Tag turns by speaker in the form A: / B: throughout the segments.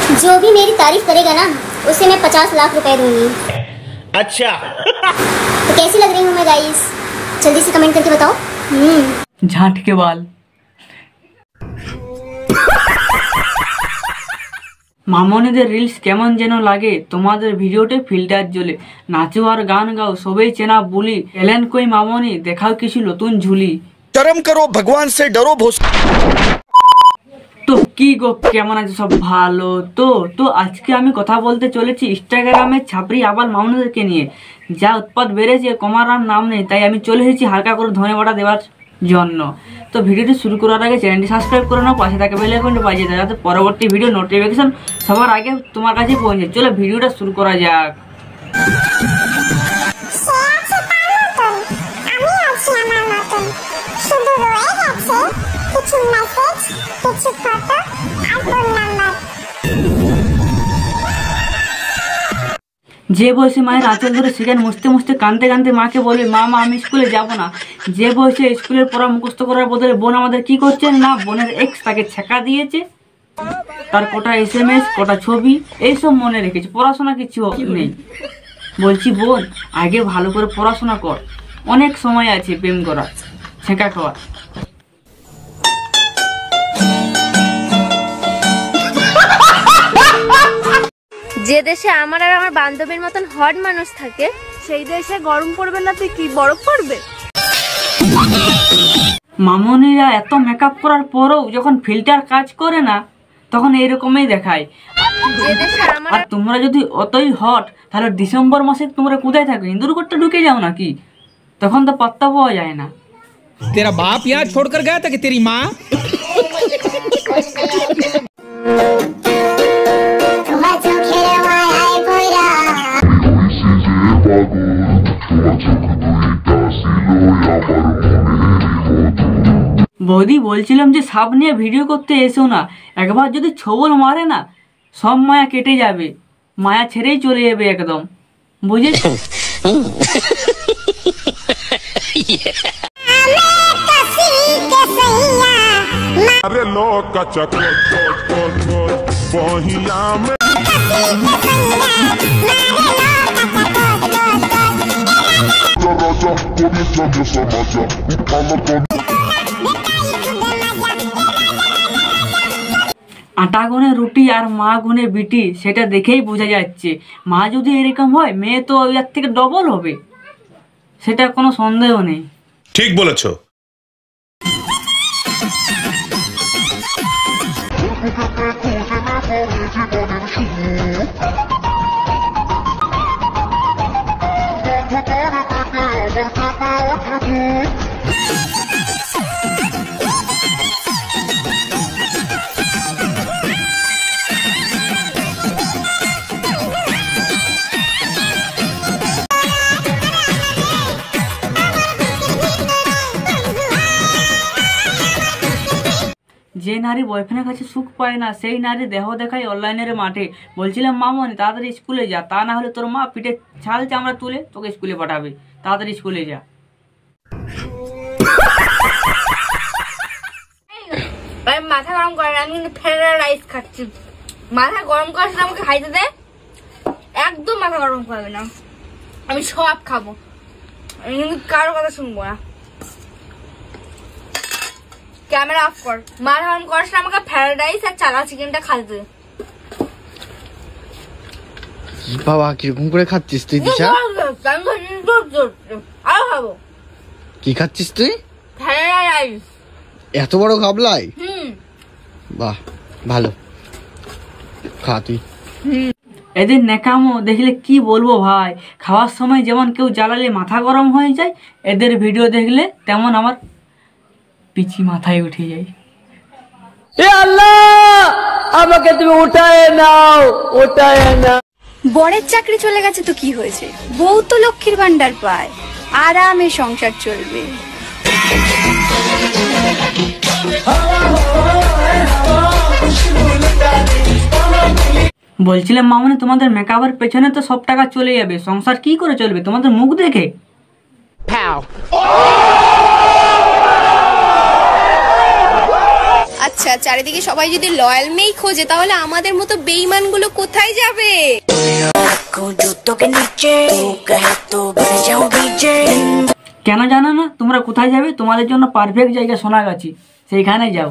A: जो भी मेरी तारीफ करेगा ना उसे मैं 50 लाख रुपए दूंगी।
B: अच्छा
A: तो कैसी लग रही हूँ मैं गाइस, जल्दी से कमेंट करके बताओ।
C: झाट के बाल। মামনিদের রিলস কেমন যেন লাগে, তোমাদের ভিডিওতে ফিল্টার জ্বলে, নাচো আর গান গাও, সবাই চেনা বুলি, ট্যালেন্ট কই মামনি, দেখাও কিছু নতুন ঝুলি।
B: शर्म करो, भगवान से डरो भोस।
C: তো কি গো, কেমন আছে সব? ভালো তো? তো আজকে আমি কথা বলতে চলেছি ইনস্টাগ্রামে ছাপরি আবার মামনিদেরকে নিয়ে। যা উৎপাত বেড়েছে, কমার আর নাম নেই, তাই আমি চলে এসেছি হালকা করে ধন্যবাদ দেওয়ার জন্য। তো ভিডিওটি শুরু করার আগে চ্যানেলটি সাবস্ক্রাইব করে নাও, পাশে থাকা বেল আইকনটি বাজিয়ে দাও যাতে পরবর্তী ভিডিও নোটিফিকেশন সবার আগে তোমার কাছে পৌঁছে। চলো ভিডিওটা শুরু করা যাক। যে বয়সে মায়ের আঁচল ধরে সেখানে মুছতে মুছতে কাঁদতে কাঁদতে মাকে বলবে, মা মা আমি স্কুলে যাব না। যে বয়সে স্কুলের পড়া মুখস্থ করার বদলে বোন আমাদের কি করছে না, বোনের এক্স তাকে ছেঁকা দিয়েছে, তার কটা SMS কটা ছবি এইসব মনে রেখেছে, পড়াশোনা কিছু নেই। বলছি বোন, আগে ভালো করে পড়াশোনা কর, অনেক সময় আছে প্রেম করার, ছেঁকা খাওয়া।
D: যে দেশে আমার আর আমার বান্ধবীর মতন হট মানুষ থাকে, সেই দেশে গরম পড়বে না তুই কি বরফ পড়বে?
C: মামনিরা এত মেকআপ করার পরেও যখন ফিল্টার কাজ করে না তখন এইরকমই দেখায়। আর তোমরা যদি অতই হট, তাহলে ডিসেম্বর মাসে তোমরা কোথায় থাকো? ইন্দুর করতে ঢুকে যাও নাকি? তখন তো পাত্তা পাওয়া যায় না।
E: तेरा बाप यहाँ छोड़कर गया था कि तेरी माँ?
C: বৌদি বলছিলাম যে সাপ নিয়ে ভিডিও করতে এসো না, একবার যদি ছবল মারে না সব মায়া কেটে যাবে, মায়া ছেড়েই চলে যাবে একদম, বুঝেছ? আটা গুনে রুটি আর মা গুনে বিটি, সেটা দেখেই বোঝা যাচ্ছে। মা যদি এরকম হয়, মেয়ে তো এর থেকে ডবল হবে, সেটা কোনো সন্দেহ নেই।
B: ঠিক বলেছো।
C: যে নারী বয়ফ্রেন্ডের কাছে সুখ পায় না, সেই নারী দেহ দেখায় অনলাইনের মাঠে। বলছিলাম মামনি তাড়াতাড়ি স্কুলে যা, তা না হলে তোর মা পিঠে ছাল চামড়া তুলে তোকে স্কুলে পাঠাবে, তাড়াতাড়ি স্কুলে যা।
D: মাথা গরম করে, আমি কিন্তু ফ্রাইড রাইস খাচ্ছি। মাথা গরম করার সাথে আমাকে খাইতে দে, একদম মাথা গরম করবে না, আমি সব খাবো, আমি কিন্তু কারো কথা শুনবো না। ক্যামেরা অফ কর। মাথা গরম করার সাথে আমাকে ফ্রাইড রাইস আর চালা চিকেনটা খাইতে দে।
F: বাবা কিরকম করে খাচ্ছিস তুই দিশা?
D: আরো খাবো।
F: কি খাচ্ছিস তুই?
D: Fried rice.
F: এত বড় গাবলাই? বাহ ভালো, খা তুই।
C: এদের নেকামো দেখলে কি বলবো ভাই, খাওয়ার সময় যেমন কেউ জ্বালালে মাথা গরম হয়ে যায়, এদের ভিডিও দেখলে তেমন আমার পিছি মাথায় উঠে যায়। এ আল্লাহ আমাকে তুমি উঠায় নাও, উঠায় নাও।
G: বরের চাকরি চলে গেছে তো কি হয়েছে, বউ তো লক্ষ্মীর ভান্ডার পায়, আরামে সংসার চলবে।
C: বলছিলাম মামনি তোমাদের মেকআপের পেছনে তো সব টাকা চলে যাবে, সংসার কি করে চলবে তোমাদের মুখ দেখে?
G: আচ্ছা, চারিদিকে সবাই যদি লয়াল মেই খোঁজে তাহলে আমাদের মতো বেঈমানগুলো কোথায় যাবে?
C: কেন জানো না তোমরা কোথায় যাবে? তোমাদের জন্য পারফেক্ট জায়গা সোনাগাছি, সেইখানে যাও।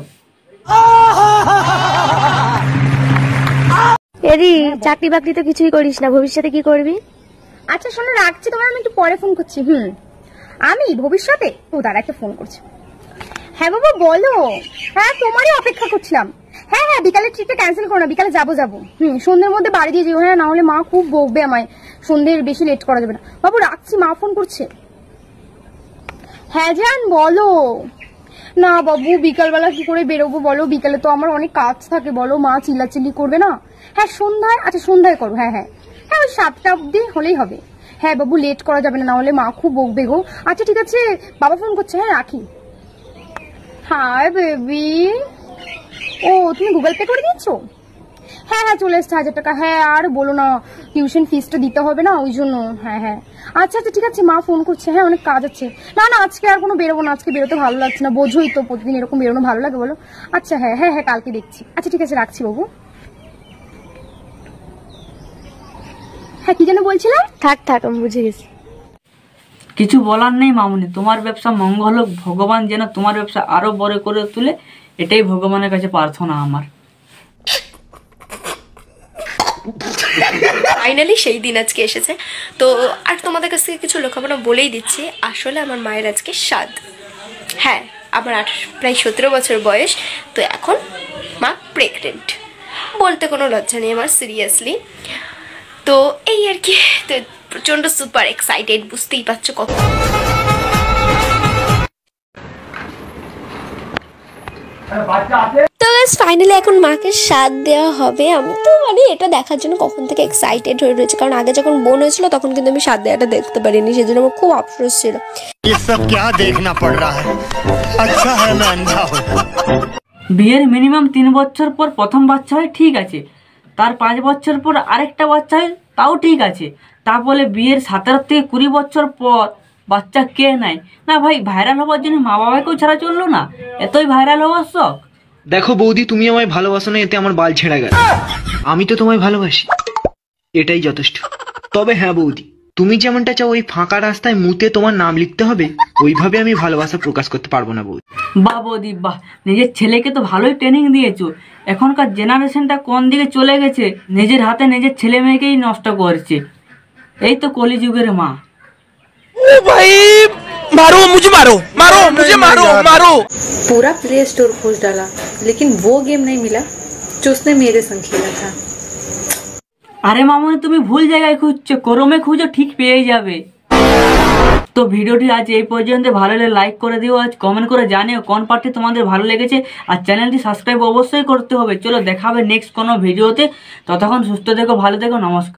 A: এরি চাকরি বাকরি তো কিছুই করিস না, ভবিষ্যতে কি করবি? আচ্ছা শোনো, রাখছি, তোমার আমি একটু পরে ফোন করছি। আমি ভবিষ্যতে? ও দাঁড়া, একটা ফোন করছি। হ্যাঁ বাবা বলো। হ্যাঁ তোমারই অপেক্ষা করছিলাম। হ্যাঁ হ্যাঁ, বিকালের ট্রিপটা ক্যান্সেল করো না, বিকালে যাবো। সন্ধ্যের মধ্যে বাড়ি দিয়ে যাবো। হ্যাঁ, না হলে মা খুব বকবে আমায়, সন্ধ্যের বেশি লেট করা যাবে না। বাবু রাখছি, মা ফোন করছে। হ্যাঁ জান বলো। না বাবু, বিকালবেলা কি করে বেরোবো বলো? বিকালে তো আমার অনেক কাজ থাকে বলো, মা চিল্লাচিল্লি করবে না? হ্যাঁ সন্ধ্যায়, আচ্ছা সন্ধ্যায় করো। হ্যাঁ হ্যাঁ হ্যাঁ, ওই 7টা অব্দি হলেই হবে। হ্যাঁ বাবু, লেট করা যাবে না, হলে মা খুব বকবে গো। আচ্ছা ঠিক আছে, বাবা ফোন করছে, হ্যাঁ রাখি। Hi baby. ও তুমি গুগল পে করে দিয়েছো? হ্যাঁ হ্যাঁ চলে এসছে 1000 টাকা। হ্যাঁ আর বলো না, টিউশন ফিসটা দিতে হবে না, ওই জন্য। হ্যাঁ হ্যাঁ আচ্ছা আচ্ছা ঠিক আছে, মা ফোন করছে। হ্যাঁ অনেক কাজ আছে। না না আজকে আর কোনো বেরোবো না, আজকে বেরোতে ভালো লাগছে না, বোঝোই তো প্রতিদিন এরকম বেরোনো ভালো লাগে বলো। আচ্ছা হ্যাঁ হ্যাঁ হ্যাঁ কালকে দেখছি। আচ্ছা ঠিক আছে, রাখছি বাবু। হ্যাঁ কি যেন বলছিলাম? থাক থাক, আমি বুঝে গেছি।
C: কিছু বলার নেই মামুনি, তোমার ব্যবসা মঙ্গল হোক, ভগবান যেন তোমার ব্যবসা আরো বড় করে তুলে, এটাই ভগবানের কাছে প্রার্থনা আমার।
G: ফাইনালি সেই দিন আজকে এসেছে। তো আর তোমাদের কাছ থেকে কিছু লেখাপড়া বলেই দিচ্ছি, আসলে আমার মায়ের আজকে সাধ। হ্যাঁ, আমার প্রায় 17 বছর বয়স, তো এখন মা প্রেগনেন্ট। বলতে কোনো লজ্জা নেই আমার, সিরিয়াসলি। তো এই আর কি, তো প্রচণ্ড সুপার এক্সাইটেড, বুঝতেই পারছো কত। তো ফাইনালি এখন মাকে স্বাদ দেওয়া হবে। আমি তো মানে এটা দেখার জন্য কখন থেকে এক্সাইটেড হয়ে রয়েছে, কারণ আগে যখন বোন হয়েছিল তখন কিন্তু আমি স্বাদ দেওয়াটা দেখতে পারিনি, সেজন্য আমার খুব আফসোস ছিল।
C: বিয়ের মিনিমাম 3 বছর পর প্রথম বাচ্চা হয়, ঠিক আছে। তার 5 বছর পর আরেকটা বাচ্চা হয়, তাও ঠিক আছে। তারপরে বিয়ের 17 থেকে 20 বছর পর বাচ্চা কে নেয় না? ভাই ভাইরাল হওয়ার জন্য মা বাবাকেও ছাড়া চললো না, এতই ভাইরাল হওয়ার শখ।
H: দেখো বৌদি, তুমি আমায় ভালোবাসো না, এতে আমার বাল ছেঁড়া গেল। আমি তো তোমায় ভালোবাসি, এটাই যথেষ্ট। তবে হ্যাঁ বৌদি, তুমি যেমনটা চাও ওই ফাঁকা রাস্তায় মুতে তোমার নাম লিখতে হবে, ওইভাবে আমি ভালোবাসা প্রকাশ করতে পারবো না বৌদি।
C: বাহ বৌদি বাহ, নিজের ছেলেকে তো ভালোই ট্রেনিং দিয়েছো। এখনকার জেনারেশনটা কোন দিকে চলে গেছে, নিজের হাতে নিজের ছেলে মেয়েকেই নষ্ট করছে। এই তো কলিযুগের মা।
E: ओ भाई मारो मुझे, मारो मारो मुझे, मारो मारो।
I: पूरा प्ले स्टोर खोज डाला, लेकिन वो गेम नहीं मिला जो उसने मेरे संग खेला था।
C: আরে মামনি, তুমি ভুল জায়গায় খুঁজছো, ক্রমে খুঁজো, ঠিক পেয়ে যাবে। তো ভিডিওটি আজ এই পর্যন্ত। ভালো লাগলে লাইক করে দিও, আজ কমেন্ট করে জানিও কোন পার্টটি তোমাদের ভালো লেগেছে, আর চ্যানেলটি সাবস্ক্রাইব অবশ্যই করতে হবে। চলো দেখা হবে নেক্সট কোনো ভিডিওতে, ততক্ষণ সুস্থ থেকো, ভালো থেকো, নমস্কার।